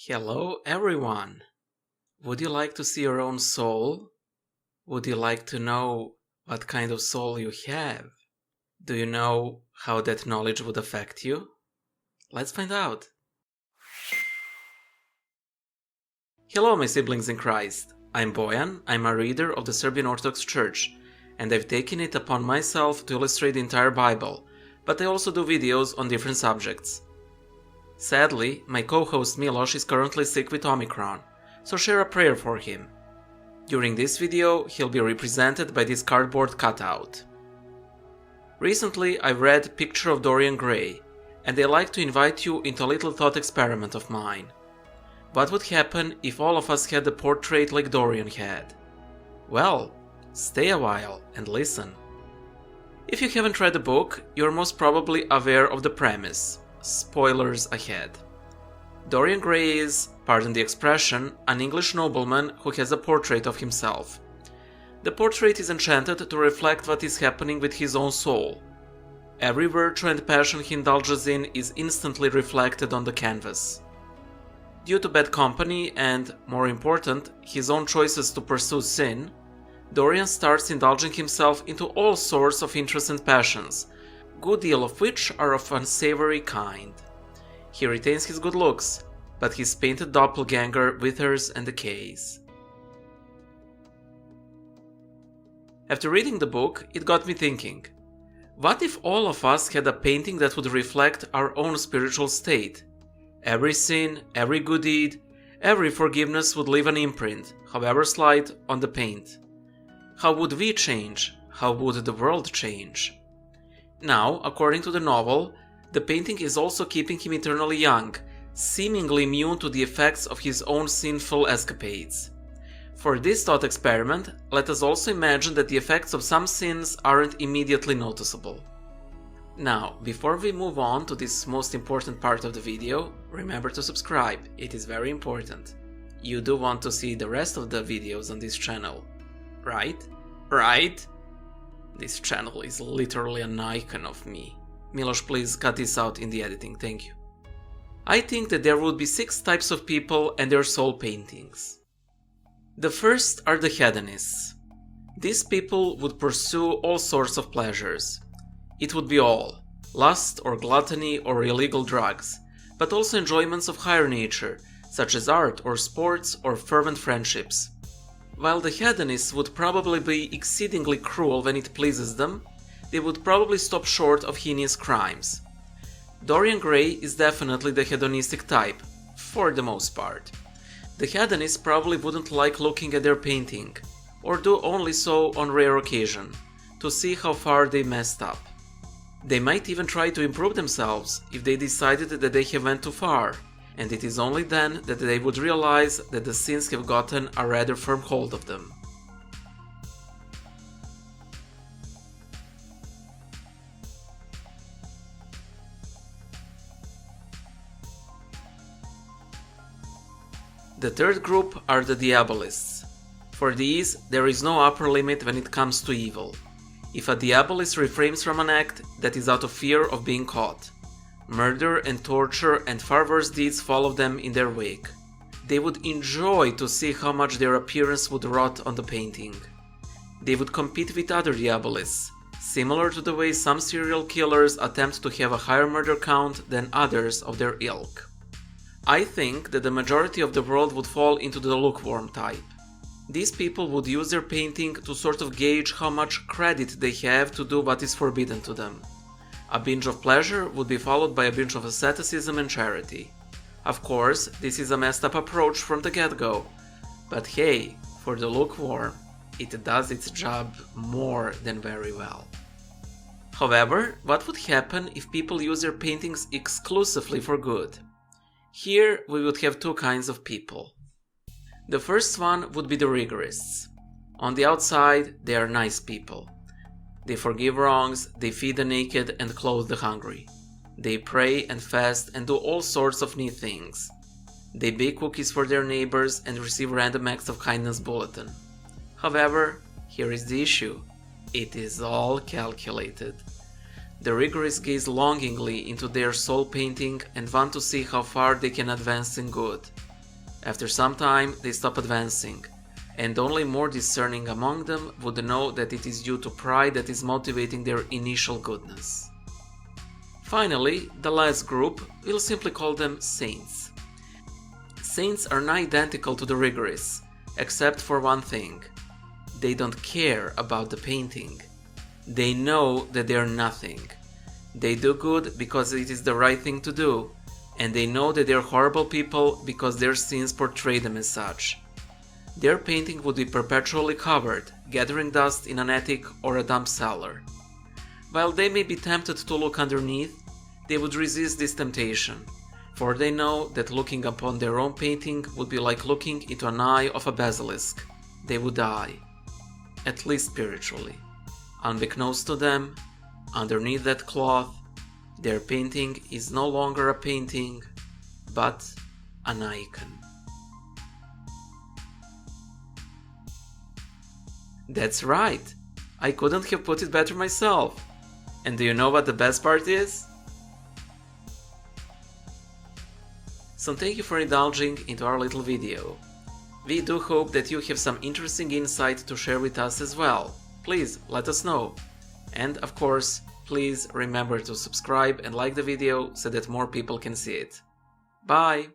Hello everyone! Would you like to see your own soul? Would you like to know what kind of soul you have? Do you know how that knowledge would affect you? Let's find out! Hello my siblings in Christ, I'm Bojan, I'm a reader of the Serbian Orthodox Church, and I've taken it upon myself to illustrate the entire Bible, but I also do videos on different subjects. Sadly, my co-host Miloš is currently sick with Omicron, so share a prayer for him. During this video, he'll be represented by this cardboard cutout. Recently, I read Picture of Dorian Gray, and I'd like to invite you into a little thought experiment of mine. What would happen if all of us had a portrait like Dorian had? Well, stay a while and listen. If you haven't read the book, you're most probably aware of the premise. Spoilers ahead. Dorian Gray is, pardon the expression, an English nobleman who has a portrait of himself. The portrait is enchanted to reflect what is happening with his own soul. Every virtue and passion he indulges in is instantly reflected on the canvas. Due to bad company and, more important, his own choices to pursue sin, Dorian starts indulging himself into all sorts of interests and passions, good deal of which are of unsavory kind. He retains his good looks, but his painted doppelganger withers and decays. After reading the book, it got me thinking, what if all of us had a painting that would reflect our own spiritual state? Every sin, every good deed, every forgiveness would leave an imprint, however slight, on the paint. How would we change? How would the world change? Now, according to the novel, the painting is also keeping him eternally young, seemingly immune to the effects of his own sinful escapades. For this thought experiment, let us also imagine that the effects of some sins aren't immediately noticeable. Now, before we move on to this most important part of the video, remember to subscribe, it is very important. You do want to see the rest of the videos on this channel, right? Right? This channel is literally an icon of me. Miloš, please cut this out in the editing, thank you. I think that there would be 6 types of people and their soul paintings. The first are the Hedonists. These people would pursue all sorts of pleasures. It would be all, lust or gluttony or illegal drugs, but also enjoyments of higher nature, such as art or sports or fervent friendships. While the Hedonists would probably be exceedingly cruel when it pleases them, they would probably stop short of heinous crimes. Dorian Gray is definitely the hedonistic type, for the most part. The Hedonists probably wouldn't like looking at their painting, or do only so on rare occasion, to see how far they messed up. They might even try to improve themselves if they decided that they have went too far, and it is only then that they would realize that the sins have gotten a rather firm hold of them. The third group are the Diabolists. For these, there is no upper limit when it comes to evil. If a Diabolist refrains from an act, that is out of fear of being caught. Murder and torture and far worse deeds follow them in their wake. They would enjoy to see how much their appearance would rot on the painting. They would compete with other Diabolists, similar to the way some serial killers attempt to have a higher murder count than others of their ilk. I think that the majority of the world would fall into the lukewarm type. These people would use their painting to sort of gauge how much credit they have to do what is forbidden to them. A binge of pleasure would be followed by a binge of asceticism and charity. Of course, this is a messed up approach from the get-go, but hey, for the lukewarm, it does its job more than very well. However, what would happen if people use their paintings exclusively for good? Here we would have 2 kinds of people. The first one would be the Rigorists. On the outside, they are nice people. They forgive wrongs, they feed the naked and clothe the hungry. They pray and fast and do all sorts of neat things. They bake cookies for their neighbors and receive random acts of kindness bulletin. However, here is the issue. It is all calculated. The Rigorists gaze longingly into their soul painting and want to see how far they can advance in good. After some time, they stop advancing, and only more discerning among them would know that it is due to pride that is motivating their initial goodness. Finally, the last group, we'll simply call them saints. Saints are not identical to the Rigorists, except for one thing. They don't care about the painting. They know that they are nothing. They do good because it is the right thing to do, and they know that they are horrible people because their sins portray them as such. Their painting would be perpetually covered, gathering dust in an attic or a dump cellar. While they may be tempted to look underneath, they would resist this temptation, for they know that looking upon their own painting would be like looking into an eye of a basilisk. They would die, at least spiritually. Unbeknownst to them, underneath that cloth, their painting is no longer a painting, but an icon. That's right, I couldn't have put it better myself. And do you know what the best part is? So thank you for indulging into our little video. We do hope that you have some interesting insight to share with us as well. Please let us know. And of course, please remember to subscribe and like the video so that more people can see it. Bye!